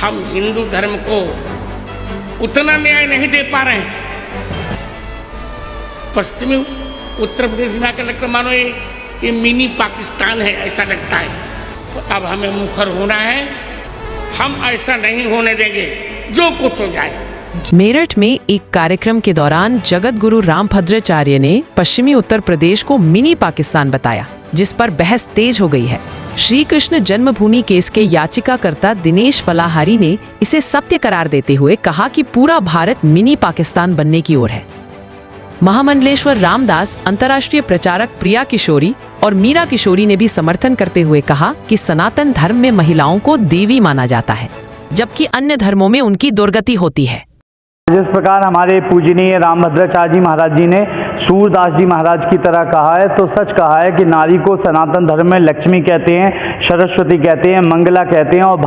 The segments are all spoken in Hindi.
हम हिंदू धर्म को उतना न्याय नहीं दे पा रहे हैं। पश्चिमी उत्तर प्रदेश में आकर लगता मानो ये मिनी पाकिस्तान है, ऐसा लगता है। तो अब हमें मुखर होना है, हम ऐसा नहीं होने देंगे, जो कुछ हो जाए। मेरठ में एक कार्यक्रम के दौरान जगत गुरु रामभद्राचार्य ने पश्चिमी उत्तर प्रदेश को मिनी पाकिस्तान बताया, जिस पर बहस तेज हो गई है। श्री कृष्ण जन्मभूमि केस के याचिकाकर्ता दिनेश फलाहारी ने इसे सत्य करार देते हुए कहा कि पूरा भारत मिनी पाकिस्तान बनने की ओर है। महामंडलेश्वर रामदास, अंतर्राष्ट्रीय प्रचारक प्रिया किशोरी और मीरा किशोरी ने भी समर्थन करते हुए कहा कि सनातन धर्म में महिलाओं को देवी माना जाता है, जबकि अन्य धर्मों में उनकी दुर्गति होती है। जिस प्रकार हमारे पूजनीय रामभद्राचार्य जी महाराज जी ने सूरदास जी महाराज की तरह कहा है, तो सच कहा है कि नारी को सनातन धर्म में लक्ष्मी कहते हैं, सरस्वती कहते हैं, मंगला कहते हैं और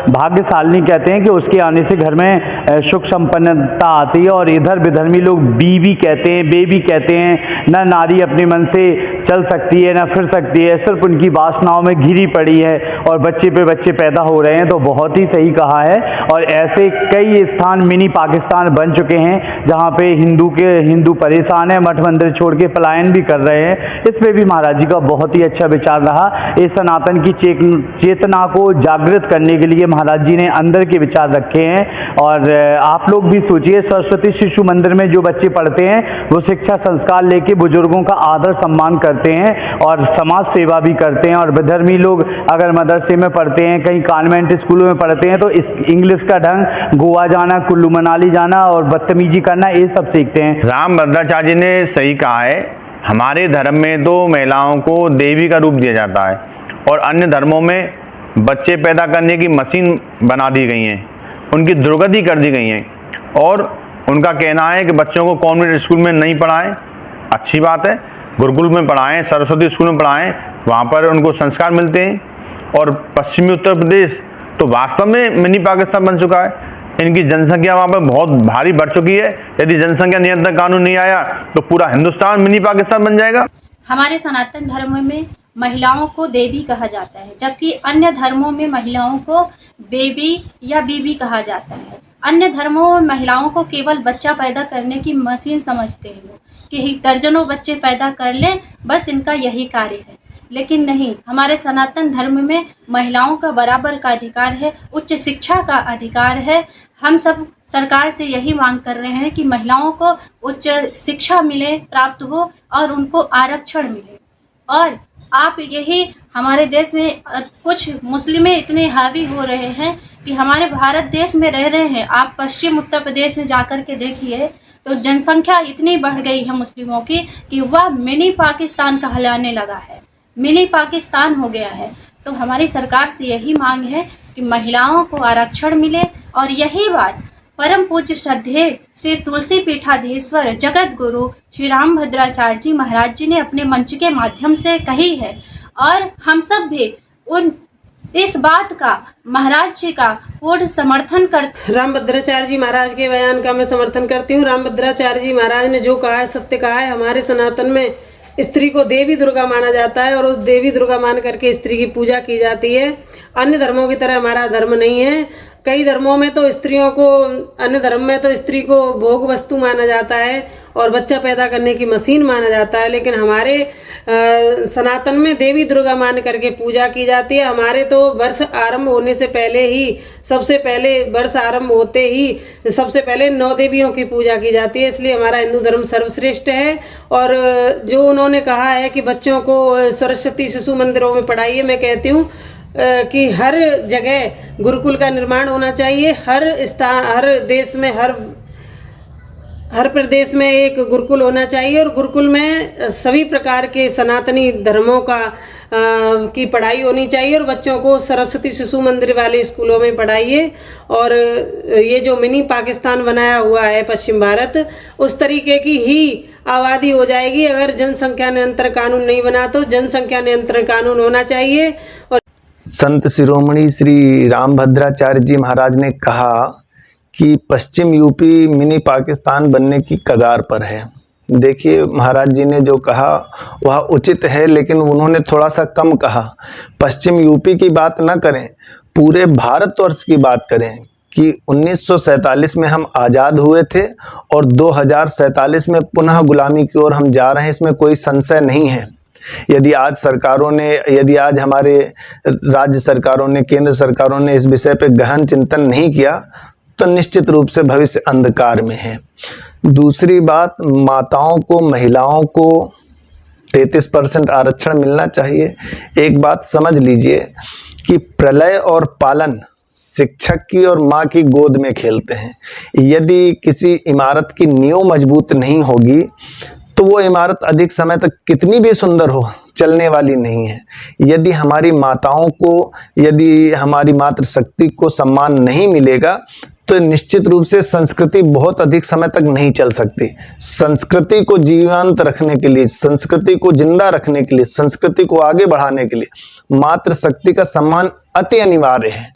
भाग्यशालिनी कहते हैं कि उसके आने से घर में सुख संपन्नता आती है। और इधर विधर्मी लोग बीवी कहते हैं, बेबी कहते हैं। न नारी अपने मन से चल सकती है, न फिर सकती है, सिर्फ उनकी वासनाओं में घिरी पड़ी है और बच्चे पे बच्चे पैदा हो रहे हैं। तो बहुत ही सही कहा है। और ऐसे कई स्थान मिनी पाकिस्तान बन चुके हैं जहां पे हिंदू परेशान है, मठ मंदिर छोड़ के पलायन भी कर रहे हैं। इस पे भी महाराज जी का बहुत ही अच्छा विचार रहा। इस सनातन की चेतना को जागृत करने के लिए महाराज जी ने अंदर के विचार रखे हैं। और आप लोग भी सोचिए, सरस्वती शिशु मंदिर में जो बच्चे पढ़ते हैं वो शिक्षा संस्कार लेके बुजुर्गों का आदर सम्मान करते हैं और समाज सेवा भी करते हैं। और विधर्मी लोग अगर मदरसे में पढ़ते हैं, कहीं कॉन्वेंट स्कूलों में पढ़ते हैं, तो इस इंग्लिश का ढंग गोवा जाना, कुल्लू मनाली जाना और बदतमीजी करना, ये सब सीखते हैं। रामभद्राचार्य ने सही कहा है। हमारे धर्म में तो महिलाओं को देवी का रूप दिया जाता है और अन्य धर्मों में बच्चे पैदा करने की मशीन बना दी गई हैं, उनकी दुर्गति कर दी गई हैं। और उनका कहना है कि बच्चों को कॉन्वेंट स्कूल में नहीं पढ़ाएं, अच्छी बात है, गुरुकुल में पढ़ाएं, सरस्वती स्कूल में पढ़ाएं, वहाँ पर उनको संस्कार मिलते हैं। और पश्चिमी उत्तर प्रदेश तो वास्तव में मिनी पाकिस्तान बन चुका है। इनकी जनसंख्या वहाँ पर बहुत भारी बढ़ चुकी है। यदि जनसंख्या नियंत्रण कानून नहीं आया तो पूरा हिंदुस्तान मिनी पाकिस्तान बन जाएगा। हमारे सनातन धर्म में महिलाओं को देवी कहा जाता है, जबकि अन्य धर्मों में महिलाओं को बेबी या बीबी कहा जाता है। अन्य धर्मों में महिलाओं को केवल बच्चा पैदा करने की मशीन समझते हैं लोग, कि दर्जनों बच्चे पैदा कर लें, बस इनका यही कार्य है। लेकिन नहीं, हमारे सनातन धर्म में महिलाओं का बराबर का अधिकार है, उच्च शिक्षा का अधिकार है। हम सब सरकार से यही मांग कर रहे हैं कि महिलाओं को उच्च शिक्षा मिले, प्राप्त हो और उनको आरक्षण मिले। और आप यही हमारे देश में कुछ मुस्लिमें इतने हावी हो रहे हैं कि हमारे भारत देश में रह रहे हैं। आप पश्चिम उत्तर प्रदेश में जाकर के देखिए तो जनसंख्या इतनी बढ़ गई है मुस्लिमों की कि वह मिनी पाकिस्तान कहलाने लगा है, मिनी पाकिस्तान हो गया है। तो हमारी सरकार से यही मांग है कि महिलाओं को आरक्षण मिले। और यही बात परम पूज्य श्रद्धेय श्री तुलसी पीठाधीश्वर जगत गुरु श्री रामभद्राचार्य जी महाराज जी ने अपने मंच के माध्यम से कही है। और हम सब भी इस बात का महाराज जी का पूर्ण समर्थन करते। रामभद्राचार्य जी महाराज के बयान का मैं समर्थन करती हूँ। रामभद्राचार्य जी महाराज ने जो कहा है सत्य कहा है। हमारे सनातन में स्त्री को देवी दुर्गा माना जाता है और उस देवी दुर्गा मान करके स्त्री की पूजा की जाती है। अन्य धर्मों की तरह हमारा धर्म नहीं है। कई धर्मों में तो स्त्रियों को, अन्य धर्म में तो स्त्री को भोग वस्तु माना जाता है और बच्चा पैदा करने की मशीन माना जाता है। लेकिन हमारे सनातन में देवी दुर्गा मान करके पूजा की जाती है। हमारे तो वर्ष आरंभ होने से पहले ही, सबसे पहले वर्ष आरंभ होते ही सबसे पहले 9 देवियों की पूजा की जाती है। इसलिए हमारा हिंदू धर्म सर्वश्रेष्ठ है। और जो उन्होंने कहा है कि बच्चों को सरस्वती शिशु मंदिरों में पढ़ाइए, मैं कहती हूँ कि हर जगह गुरुकुल का निर्माण होना चाहिए। हर देश में, हर प्रदेश में एक गुरुकुल होना चाहिए और गुरुकुल में सभी प्रकार के सनातनी धर्मों का की पढ़ाई होनी चाहिए। और बच्चों को सरस्वती शिशु मंदिर वाले स्कूलों में पढ़ाइए। और ये जो मिनी पाकिस्तान बनाया हुआ है पश्चिम भारत, उस तरीके की ही आबादी हो जाएगी। अगर जनसंख्या नियंत्रण कानून नहीं बना तो जनसंख्या नियंत्रण कानून होना चाहिए। और संत शिरोमणि श्री रामभद्राचार्य जी महाराज ने कहा कि पश्चिम यूपी मिनी पाकिस्तान बनने की कगार पर है। देखिए, महाराज जी ने जो कहा वह उचित है, लेकिन उन्होंने थोड़ा सा कम कहा। पश्चिम यूपी की बात न करें पूरे भारतवर्ष की बात करें कि 1947 में हम आज़ाद हुए थे और 2047 में पुनः गुलामी की ओर हम जा रहे हैं, इसमें कोई संशय नहीं है। यदि आज हमारे राज्य सरकारों ने, केंद्र सरकारों ने इस विषय पर गहन चिंतन नहीं किया तो निश्चित रूप से भविष्य अंधकार में है। दूसरी बात, माताओं को, महिलाओं को 33% आरक्षण मिलना चाहिए। एक बात समझ लीजिए कि प्रलय और पालन शिक्षक की और माँ की गोद में खेलते हैं। यदि किसी इमारत की नींव मजबूत नहीं होगी तो वो इमारत अधिक समय तक कितनी भी सुंदर हो, चलने वाली नहीं है। यदि हमारी माताओं को, यदि हमारी मातृशक्ति को सम्मान नहीं मिलेगा तो निश्चित रूप से संस्कृति बहुत अधिक समय तक नहीं चल सकती। संस्कृति को जीवंत रखने के लिए, संस्कृति को जिंदा रखने के लिए, संस्कृति को आगे बढ़ाने के लिए मातृशक्ति का सम्मान अति अनिवार्य है।